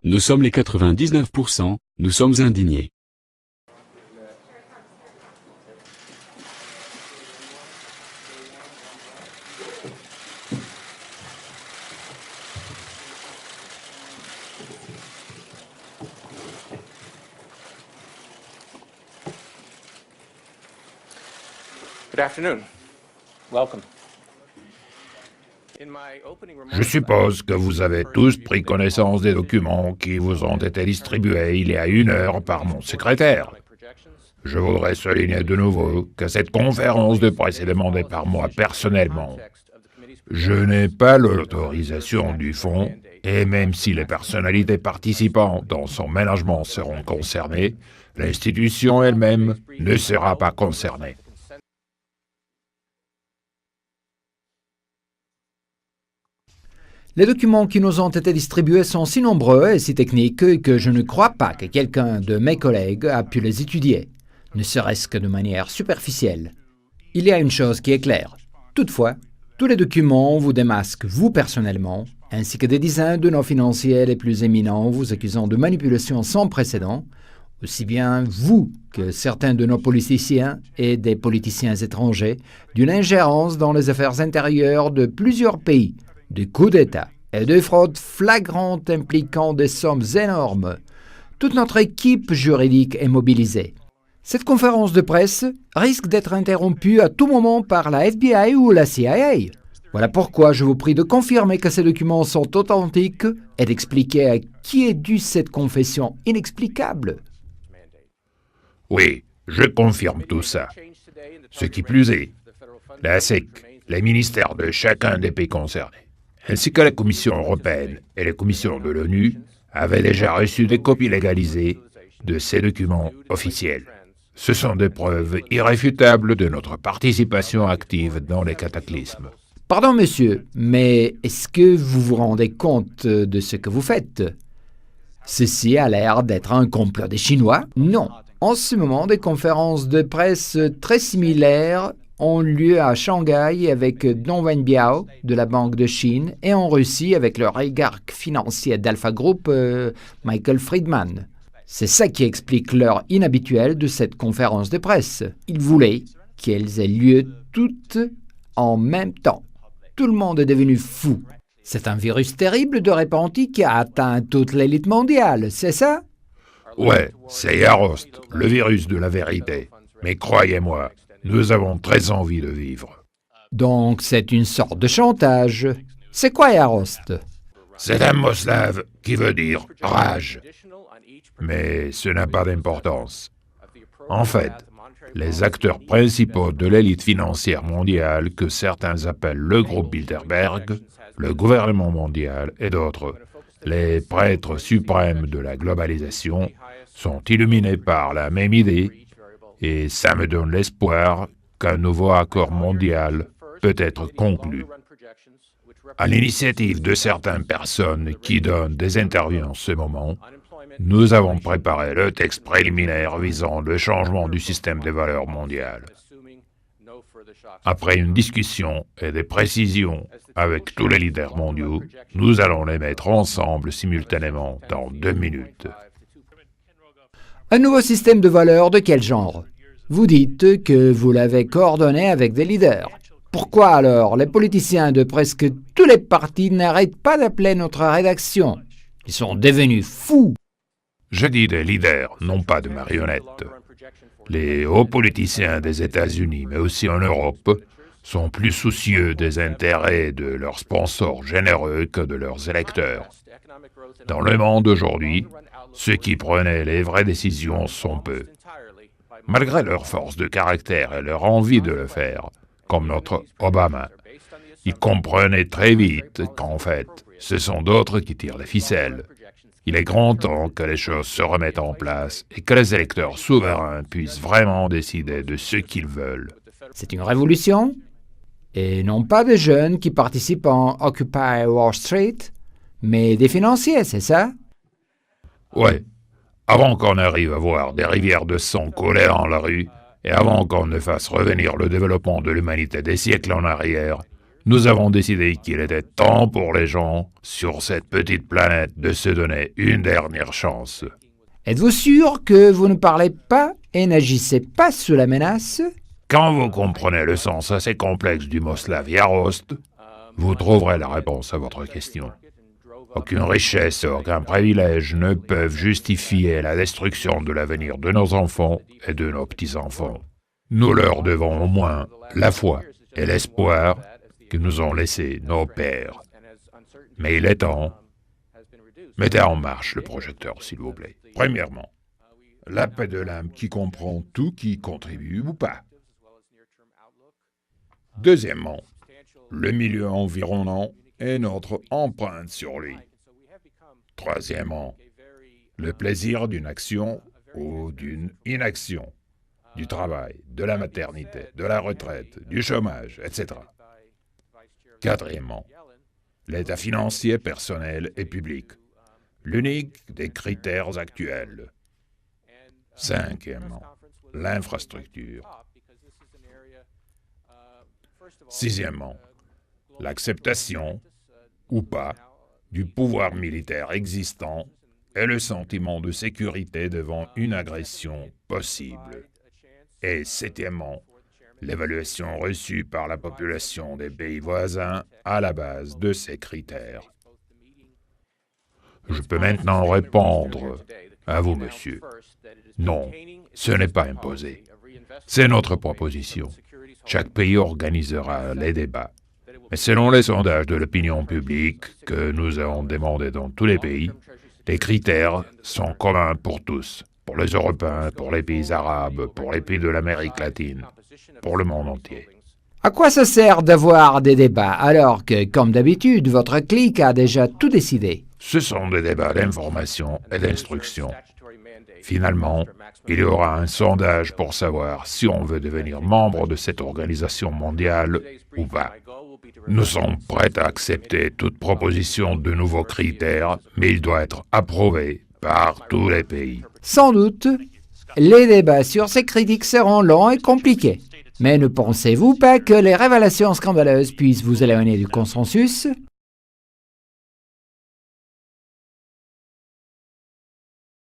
Nous sommes les 99%, nous sommes indignés. Good afternoon. Welcome. Je suppose que vous avez tous pris connaissance des documents qui vous ont été distribués il y a 1 heure par mon secrétaire. Je voudrais souligner de nouveau que cette conférence de presse est demandée par moi personnellement. Je n'ai pas l'autorisation du fonds, et même si les personnalités participantes dans son management seront concernées, l'institution elle-même ne sera pas concernée. Les documents qui nous ont été distribués sont si nombreux et si techniques que je ne crois pas que quelqu'un de mes collègues a pu les étudier, ne serait-ce que de manière superficielle. Il y a une chose qui est claire. Toutefois, tous les documents vous démasquent, vous personnellement, ainsi que des dizaines de nos financiers les plus éminents vous accusant de manipulation sans précédent, aussi bien vous que certains de nos politiciens et des politiciens étrangers, d'une ingérence dans les affaires intérieures de plusieurs pays, de coups d'État et de fraudes flagrantes impliquant des sommes énormes. Toute notre équipe juridique est mobilisée. Cette conférence de presse risque d'être interrompue à tout moment par la FBI ou la CIA. Voilà pourquoi je vous prie de confirmer que ces documents sont authentiques et d'expliquer à qui est due cette confession inexplicable. Oui, je confirme tout ça. Ce qui plus est, la SEC, les ministères de chacun des pays concernés, ainsi que la Commission européenne et les commissions de l'ONU, avaient déjà reçu des copies légalisées de ces documents officiels. Ce sont des preuves irréfutables de notre participation active dans les cataclysmes. Pardon, monsieur, mais est-ce que vous vous rendez compte de ce que vous faites? Ceci a l'air d'être un complot des Chinois? Non. En ce moment, des conférences de presse très similaires ont lieu à Shanghai avec Dong Wenbiao de la Banque de Chine et en Russie avec le oligarque financier d'Alpha Group, Michael Friedman. C'est ça qui explique l'heure inhabituelle de cette conférence de presse. Ils voulaient qu'elles aient lieu toutes en même temps. Tout le monde est devenu fou. C'est un virus terrible de répenti qui a atteint toute l'élite mondiale, c'est ça? Ouais, c'est Yarost, le virus de la vérité. Mais croyez-moi, nous avons très envie de vivre. Donc c'est une sorte de chantage. C'est quoi Yarost? C'est un mot slave qui veut dire rage. Mais ce n'a pas d'importance. En fait, les acteurs principaux de l'élite financière mondiale que certains appellent le groupe Bilderberg, le gouvernement mondial et d'autres, les prêtres suprêmes de la globalisation, sont illuminés par la même idée et ça me donne l'espoir qu'un nouveau accord mondial peut être conclu. À l'initiative de certaines personnes qui donnent des interviews en ce moment, nous avons préparé le texte préliminaire visant le changement du système des valeurs mondiales. Après une discussion et des précisions avec tous les leaders mondiaux, nous allons les mettre ensemble simultanément dans 2 minutes. Un nouveau système de valeurs de quel genre? Vous dites que vous l'avez coordonné avec des leaders. Pourquoi alors les politiciens de presque tous les partis n'arrêtent pas d'appeler notre rédaction? Ils sont devenus fous. Je dis des leaders, non pas de marionnettes. Les hauts politiciens des États-Unis, mais aussi en Europe, sont plus soucieux des intérêts de leurs sponsors généreux que de leurs électeurs. Dans le monde aujourd'hui, ceux qui prenaient les vraies décisions sont peu. Malgré leur force de caractère et leur envie de le faire, comme notre Obama, ils comprenaient très vite qu'en fait, ce sont d'autres qui tirent les ficelles. Il est grand temps que les choses se remettent en place et que les électeurs souverains puissent vraiment décider de ce qu'ils veulent. C'est une révolution? Et non pas des jeunes qui participent en Occupy Wall Street, mais des financiers, c'est ça? Ouais. Avant qu'on arrive à voir des rivières de sang couler dans la rue, et avant qu'on ne fasse revenir le développement de l'humanité des siècles en arrière, Nous avons décidé qu'il était temps pour les gens sur cette petite planète de se donner une dernière chance. Êtes-vous sûr que vous ne parlez pas et n'agissez pas sous la menace? Quand vous comprenez le sens assez complexe du mot slave Yarost, vous trouverez la réponse à votre question. Aucune richesse et aucun privilège ne peuvent justifier la destruction de l'avenir de nos enfants et de nos petits-enfants. Nous leur devons au moins la foi et l'espoir que nous ont laissé nos pères. Mais il est temps. Mettez en marche le projecteur, s'il vous plaît. Premièrement, la paix de l'âme qui comprend tout qui contribue ou pas. Deuxièmement, le milieu environnant et notre empreinte sur lui. Troisièmement, le plaisir d'une action ou d'une inaction, du travail, de la maternité, de la retraite, du chômage, etc. Quatrièmement, l'état financier personnel et public, l'unique des critères actuels. Cinquièmement, l'infrastructure. Sixièmement, l'acceptation, ou pas, du pouvoir militaire existant et le sentiment de sécurité devant une agression possible. Et septièmement, l'évaluation reçue par la population des pays voisins à la base de ces critères. Je peux maintenant répondre à vous, monsieur. Non, ce n'est pas imposé. C'est notre proposition. Chaque pays organisera les débats. Mais selon les sondages de l'opinion publique que nous avons demandés dans tous les pays, les critères sont communs pour tous, pour les Européens, pour les pays arabes, pour les pays de l'Amérique latine, pour le monde entier. À quoi ça sert d'avoir des débats alors que, comme d'habitude, votre clique a déjà tout décidé? Ce sont des débats d'information et d'instruction. Finalement, il y aura un sondage pour savoir si on veut devenir membre de cette organisation mondiale ou pas. Nous sommes prêts à accepter toute proposition de nouveaux critères, mais il doit être approuvé par tous les pays. Sans doute, les débats sur ces critiques seront longs et compliqués. Mais ne pensez-vous pas que les révélations scandaleuses puissent vous éloigner du consensus?